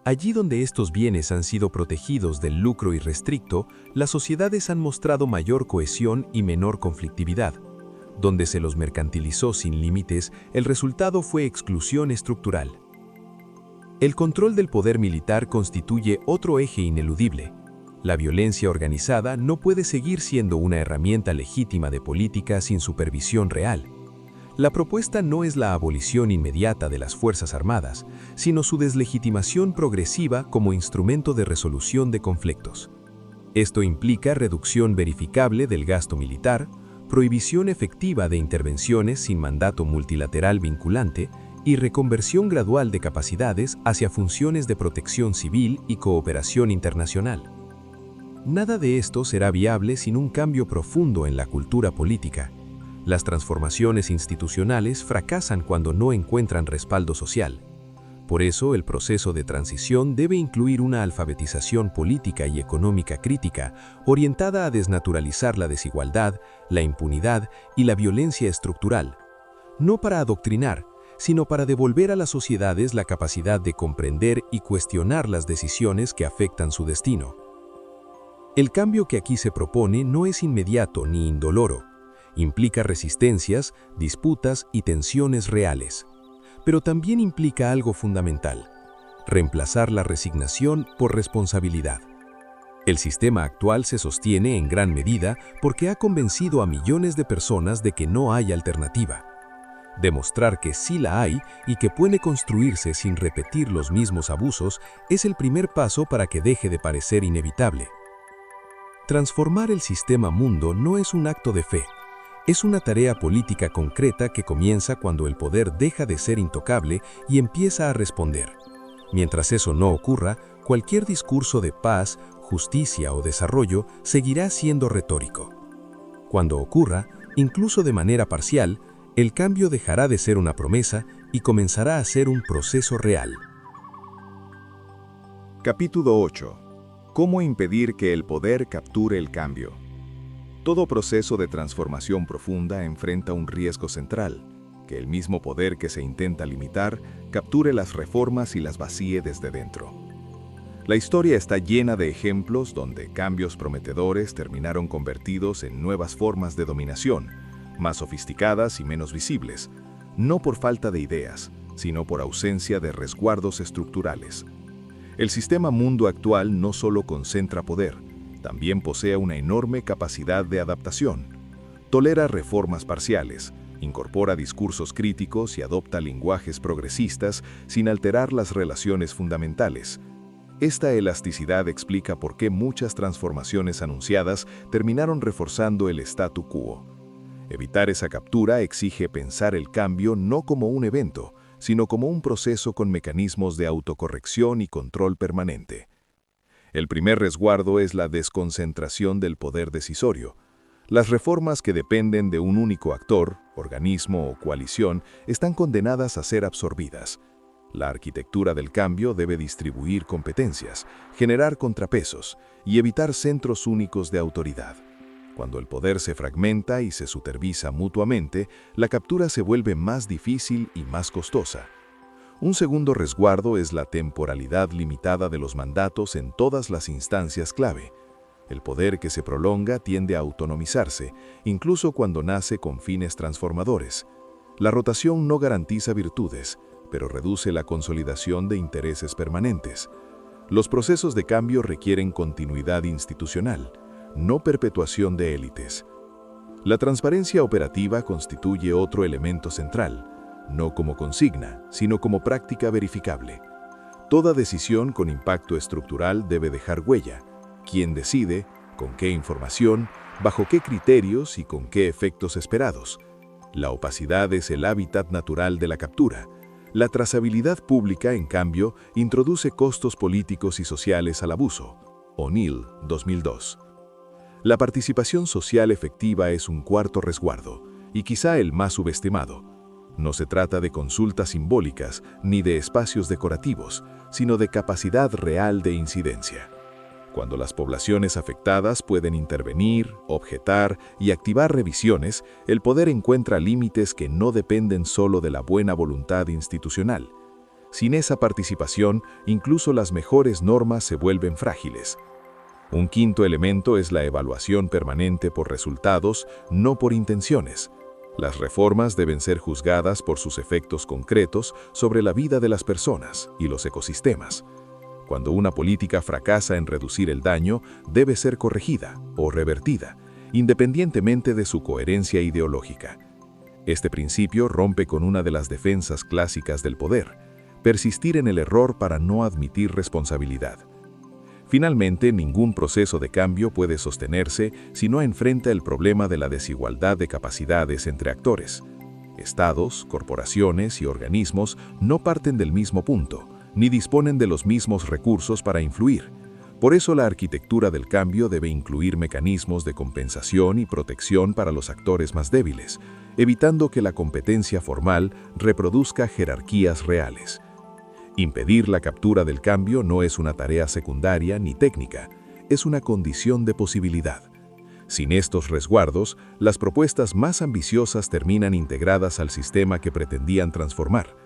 Allí donde estos bienes han sido protegidos del lucro irrestricto, las sociedades han mostrado mayor cohesión y menor conflictividad. Donde se los mercantilizó sin límites, el resultado fue exclusión estructural. El control del poder militar constituye otro eje ineludible. La violencia organizada no puede seguir siendo una herramienta legítima de política sin supervisión real. La propuesta no es la abolición inmediata de las Fuerzas Armadas, sino su deslegitimación progresiva como instrumento de resolución de conflictos. Esto implica reducción verificable del gasto militar, prohibición efectiva de intervenciones sin mandato multilateral vinculante y reconversión gradual de capacidades hacia funciones de protección civil y cooperación internacional. Nada de esto será viable sin un cambio profundo en la cultura política. Las transformaciones institucionales fracasan cuando no encuentran respaldo social. Por eso, el proceso de transición debe incluir una alfabetización política y económica crítica, orientada a desnaturalizar la desigualdad, la impunidad y la violencia estructural. no para adoctrinar, sino para devolver a las sociedades la capacidad de comprender y cuestionar las decisiones que afectan su destino. El cambio que aquí se propone no es inmediato ni indoloro. Implica resistencias, disputas y tensiones reales. Pero también implica algo fundamental: reemplazar la resignación por responsabilidad. El sistema actual se sostiene en gran medida porque ha convencido a millones de personas de que no hay alternativa. Demostrar que sí la hay y que puede construirse sin repetir los mismos abusos es el primer paso para que deje de parecer inevitable. Transformar el sistema mundo no es un acto de fe, es una tarea política concreta que comienza cuando el poder deja de ser intocable y empieza a responder. Mientras eso no ocurra, cualquier discurso de paz, justicia o desarrollo seguirá siendo retórico. Cuando ocurra, incluso de manera parcial, el cambio dejará de ser una promesa y comenzará a ser un proceso real. Capítulo 8. ¿Cómo impedir que el poder capture el cambio? Todo proceso de transformación profunda enfrenta un riesgo central: que el mismo poder que se intenta limitar capture las reformas y las vacíe desde dentro. La historia está llena de ejemplos donde cambios prometedores terminaron convertidos en nuevas formas de dominación, más sofisticadas y menos visibles, no por falta de ideas, sino por ausencia de resguardos estructurales. El sistema mundo actual no solo concentra poder, también posee una enorme capacidad de adaptación. Tolera reformas parciales, incorpora discursos críticos y adopta lenguajes progresistas sin alterar las relaciones fundamentales. Esta elasticidad explica por qué muchas transformaciones anunciadas terminaron reforzando el statu quo. Evitar esa captura exige pensar el cambio no como un evento, sino como un proceso con mecanismos de autocorrección y control permanente. El primer resguardo es la desconcentración del poder decisorio. Las reformas que dependen de un único actor, organismo o coalición están condenadas a ser absorbidas. La arquitectura del cambio debe distribuir competencias, generar contrapesos y evitar centros únicos de autoridad. Cuando el poder se fragmenta y se supervisa mutuamente, la captura se vuelve más difícil y más costosa. Un segundo resguardo es la temporalidad limitada de los mandatos en todas las instancias clave. El poder que se prolonga tiende a autonomizarse, incluso cuando nace con fines transformadores. La rotación no garantiza virtudes, pero reduce la consolidación de intereses permanentes. Los procesos de cambio requieren continuidad institucional, no perpetuación de élites. La transparencia operativa constituye otro elemento central, no como consigna, sino como práctica verificable. Toda decisión con impacto estructural debe dejar huella. ¿Quién decide? ¿Con qué información? ¿Bajo qué criterios y con qué efectos esperados? La opacidad es el hábitat natural de la captura. La trazabilidad pública, en cambio, introduce costos políticos y sociales al abuso. O'Neill, 2002. La participación social efectiva es un cuarto resguardo, y quizá el más subestimado. No se trata de consultas simbólicas ni de espacios decorativos, sino de capacidad real de incidencia. Cuando las poblaciones afectadas pueden intervenir, objetar y activar revisiones, el poder encuentra límites que no dependen solo de la buena voluntad institucional. Sin esa participación, incluso las mejores normas se vuelven frágiles. Un quinto elemento es la evaluación permanente por resultados, no por intenciones. Las reformas deben ser juzgadas por sus efectos concretos sobre la vida de las personas y los ecosistemas. Cuando una política fracasa en reducir el daño, debe ser corregida o revertida, independientemente de su coherencia ideológica. Este principio rompe con una de las defensas clásicas del poder: persistir en el error para no admitir responsabilidad. Finalmente, ningún proceso de cambio puede sostenerse si no enfrenta el problema de la desigualdad de capacidades entre actores. Estados, corporaciones y organismos no parten del mismo punto, ni disponen de los mismos recursos para influir. Por eso la arquitectura del cambio debe incluir mecanismos de compensación y protección para los actores más débiles, evitando que la competencia formal reproduzca jerarquías reales. Impedir la captura del cambio no es una tarea secundaria ni técnica, es una condición de posibilidad. Sin estos resguardos, las propuestas más ambiciosas terminan integradas al sistema que pretendían transformar.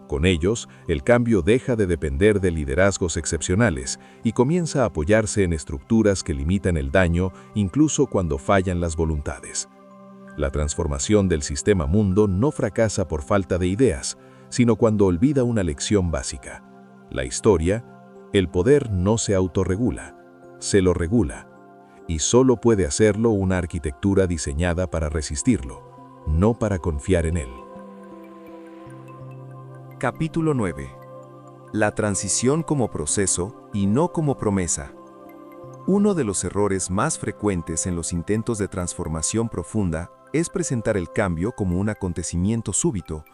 Con ellos, el cambio deja de depender de liderazgos excepcionales y comienza a apoyarse en estructuras que limitan el daño incluso cuando fallan las voluntades. La transformación del sistema mundo no fracasa por falta de ideas, sino cuando olvida una lección básica. La historia, el poder no se autorregula, se lo regula, y solo puede hacerlo una arquitectura diseñada para resistirlo, no para confiar en él. Capítulo 9. La transición como proceso y no como promesa. Uno de los errores más frecuentes en los intentos de transformación profunda es presentar el cambio como un acontecimiento súbito,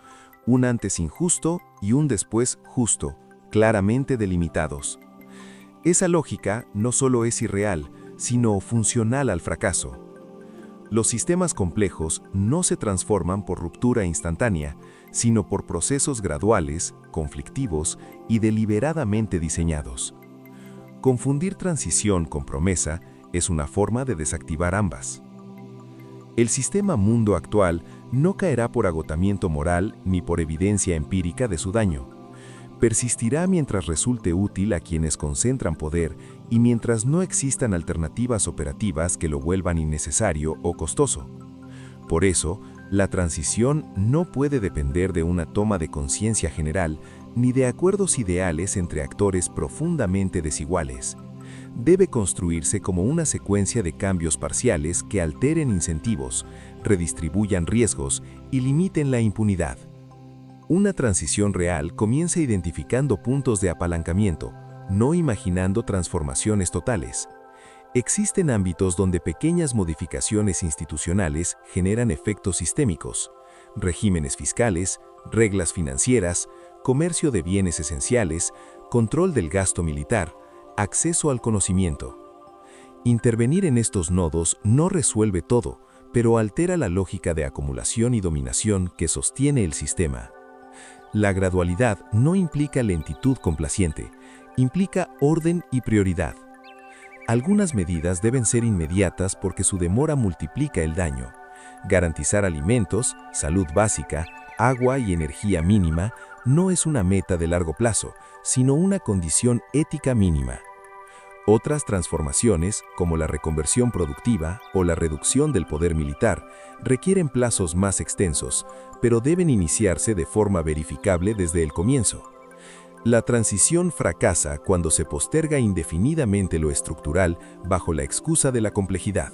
un antes injusto y un después justo, claramente delimitados. Esa lógica no solo es irreal, sino funcional al fracaso. Los sistemas complejos no se transforman por ruptura instantánea, sino por procesos graduales, conflictivos y deliberadamente diseñados. Confundir transición con promesa es una forma de desactivar ambas. El sistema mundo actual no caerá por agotamiento moral ni por evidencia empírica de su daño. Persistirá mientras resulte útil a quienes concentran poder y mientras no existan alternativas operativas que lo vuelvan innecesario o costoso. Por eso, la transición no puede depender de una toma de conciencia general ni de acuerdos ideales entre actores profundamente desiguales. Debe construirse como una secuencia de cambios parciales que alteren incentivos, redistribuyan riesgos y limiten la impunidad. Una transición real comienza identificando puntos de apalancamiento, no imaginando transformaciones totales. Existen ámbitos donde pequeñas modificaciones institucionales generan efectos sistémicos: regímenes fiscales, reglas financieras, comercio de bienes esenciales, control del gasto militar, acceso al conocimiento. Intervenir en estos nodos no resuelve todo, pero altera la lógica de acumulación y dominación que sostiene el sistema. La gradualidad no implica lentitud complaciente, implica orden y prioridad. Algunas medidas deben ser inmediatas porque su demora multiplica el daño. Garantizar alimentos, salud básica, agua y energía mínima no es una meta de largo plazo, sino una condición ética mínima. Otras transformaciones, como la reconversión productiva o la reducción del poder militar, requieren plazos más extensos, pero deben iniciarse de forma verificable desde el comienzo. La transición fracasa cuando se posterga indefinidamente lo estructural bajo la excusa de la complejidad.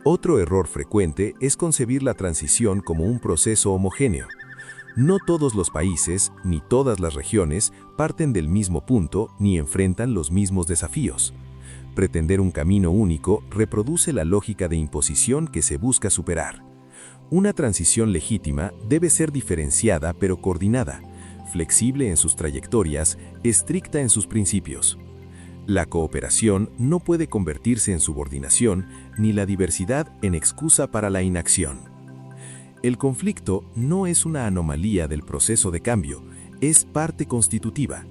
Otro error frecuente es concebir la transición como un proceso homogéneo. No todos los países, ni todas las regiones, parten del mismo punto ni enfrentan los mismos desafíos. Pretender un camino único reproduce la lógica de imposición que se busca superar. Una transición legítima debe ser diferenciada pero coordinada, flexible en sus trayectorias, estricta en sus principios. La cooperación no puede convertirse en subordinación, ni la diversidad en excusa para la inacción. El conflicto no es una anomalía del proceso de cambio, es parte constitutiva.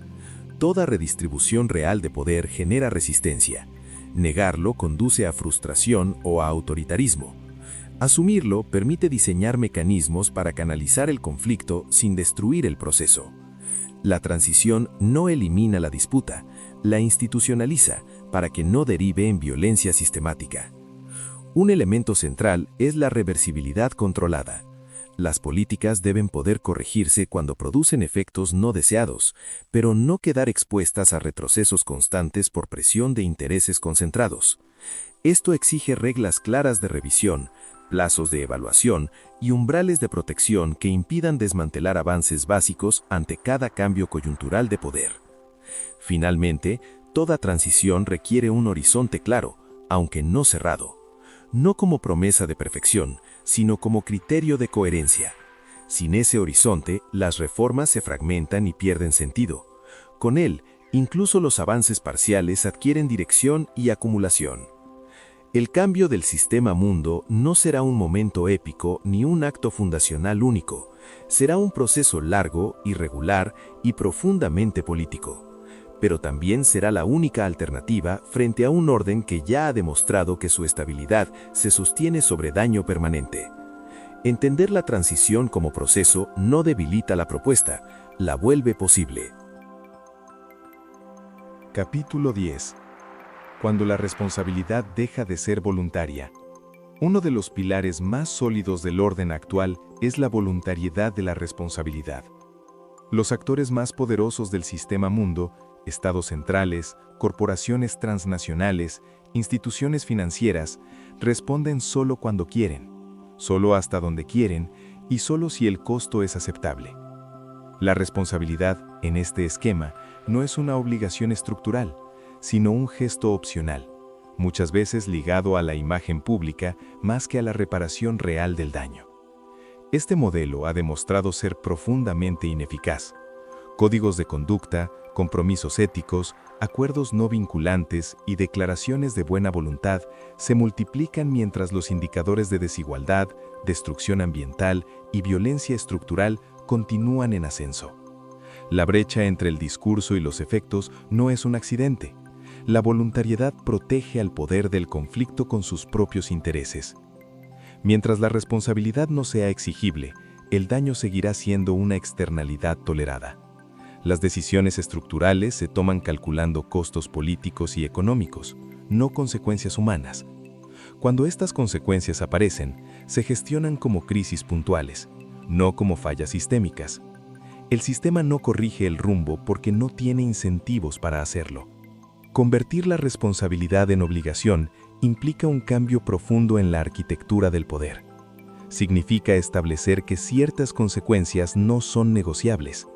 Toda redistribución real de poder genera resistencia. Negarlo conduce a frustración o a autoritarismo. Asumirlo permite diseñar mecanismos para canalizar el conflicto sin destruir el proceso. La transición no elimina la disputa, la institucionaliza para que no derive en violencia sistemática. Un elemento central es la reversibilidad controlada. Las políticas deben poder corregirse cuando producen efectos no deseados, pero no quedar expuestas a retrocesos constantes por presión de intereses concentrados. Esto exige reglas claras de revisión, plazos de evaluación y umbrales de protección que impidan desmantelar avances básicos ante cada cambio coyuntural de poder. Finalmente, toda transición requiere un horizonte claro, aunque no cerrado. No como promesa de perfección, sino como criterio de coherencia. Sin ese horizonte, las reformas se fragmentan y pierden sentido. Con él, incluso los avances parciales adquieren dirección y acumulación. El cambio del sistema mundo no será un momento épico ni un acto fundacional único. Será un proceso largo, irregular y profundamente político. pero también será la única alternativa frente a un orden que ya ha demostrado que su estabilidad se sostiene sobre daño permanente. Entender la transición como proceso no debilita la propuesta, la vuelve posible. Capítulo 10. Cuando la responsabilidad deja de ser voluntaria. Uno de los pilares más sólidos del orden actual es la voluntariedad de la responsabilidad. Los actores más poderosos del sistema mundo, estados centrales, corporaciones transnacionales, instituciones financieras, responden solo cuando quieren, solo hasta donde quieren y solo si el costo es aceptable. La responsabilidad, en este esquema, no es una obligación estructural, sino un gesto opcional, muchas veces ligado a la imagen pública más que a la reparación real del daño. Este modelo ha demostrado ser profundamente ineficaz. Códigos de conducta, compromisos éticos, acuerdos no vinculantes y declaraciones de buena voluntad se multiplican mientras los indicadores de desigualdad, destrucción ambiental y violencia estructural continúan en ascenso. La brecha entre el discurso y los efectos no es un accidente. La voluntariedad protege al poder del conflicto con sus propios intereses. Mientras la responsabilidad no sea exigible, el daño seguirá siendo una externalidad tolerada. Las decisiones estructurales se toman calculando costos políticos y económicos, no consecuencias humanas. Cuando estas consecuencias aparecen, se gestionan como crisis puntuales, no como fallas sistémicas. El sistema no corrige el rumbo porque no tiene incentivos para hacerlo. Convertir la responsabilidad en obligación implica un cambio profundo en la arquitectura del poder. Significa establecer que ciertas consecuencias no son negociables,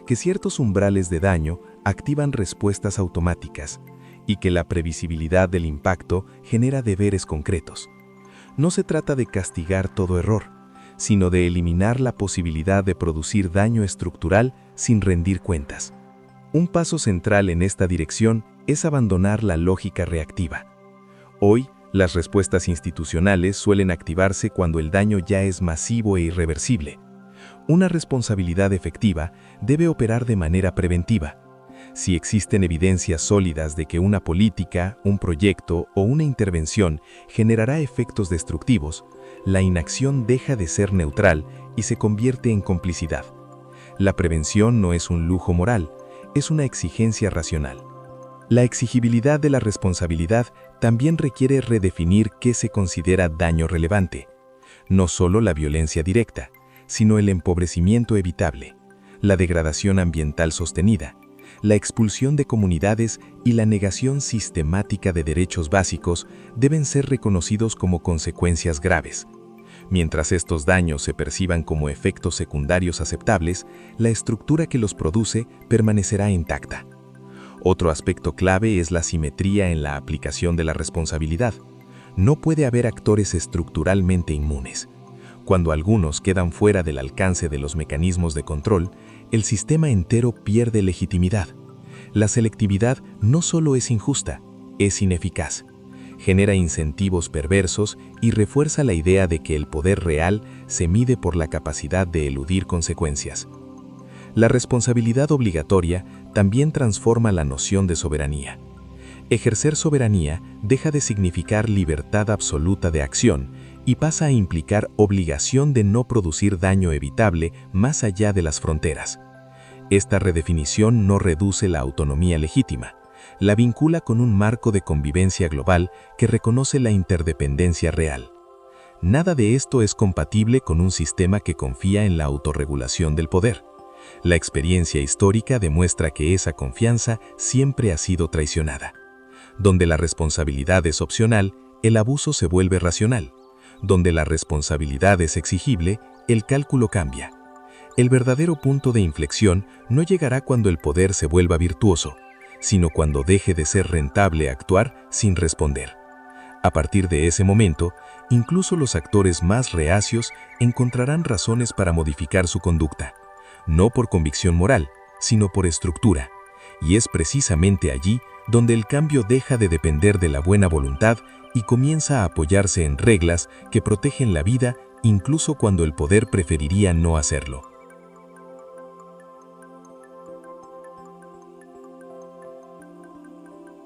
que ciertos umbrales de daño activan respuestas automáticas y que la previsibilidad del impacto genera deberes concretos. No se trata de castigar todo error, sino de eliminar la posibilidad de producir daño estructural sin rendir cuentas. Un paso central en esta dirección es abandonar la lógica reactiva. Hoy, las respuestas institucionales suelen activarse cuando el daño ya es masivo e irreversible. Una responsabilidad efectiva debe operar de manera preventiva. Si existen evidencias sólidas de que una política, un proyecto o una intervención generará efectos destructivos, la inacción deja de ser neutral y se convierte en complicidad. La prevención no es un lujo moral, es una exigencia racional. La exigibilidad de la responsabilidad también requiere redefinir qué se considera daño relevante. No solo la violencia directa, sino el empobrecimiento evitable, la degradación ambiental sostenida, la expulsión de comunidades y la negación sistemática de derechos básicos deben ser reconocidos como consecuencias graves. Mientras estos daños se perciban como efectos secundarios aceptables, la estructura que los produce permanecerá intacta. Otro aspecto clave es la simetría en la aplicación de la responsabilidad. No puede haber actores estructuralmente inmunes. Cuando algunos quedan fuera del alcance de los mecanismos de control, el sistema entero pierde legitimidad. La selectividad no solo es injusta, es ineficaz. Genera incentivos perversos y refuerza la idea de que el poder real se mide por la capacidad de eludir consecuencias. La responsabilidad obligatoria también transforma la noción de soberanía. Ejercer soberanía deja de significar libertad absoluta de acción y pasa a implicar obligación de no producir daño evitable más allá de las fronteras. Esta redefinición no reduce la autonomía legítima, la vincula con un marco de convivencia global que reconoce la interdependencia real. Nada de esto es compatible con un sistema que confía en la autorregulación del poder. La experiencia histórica demuestra que esa confianza siempre ha sido traicionada. Donde la responsabilidad es opcional, el abuso se vuelve racional. Donde la responsabilidad es exigible, el cálculo cambia. El verdadero punto de inflexión no llegará cuando el poder se vuelva virtuoso, sino cuando deje de ser rentable actuar sin responder. A partir de ese momento, incluso los actores más reacios encontrarán razones para modificar su conducta, no por convicción moral, sino por estructura, y es precisamente allí donde el cambio deja de depender de la buena voluntad y comienza a apoyarse en reglas que protegen la vida incluso cuando el poder preferiría no hacerlo.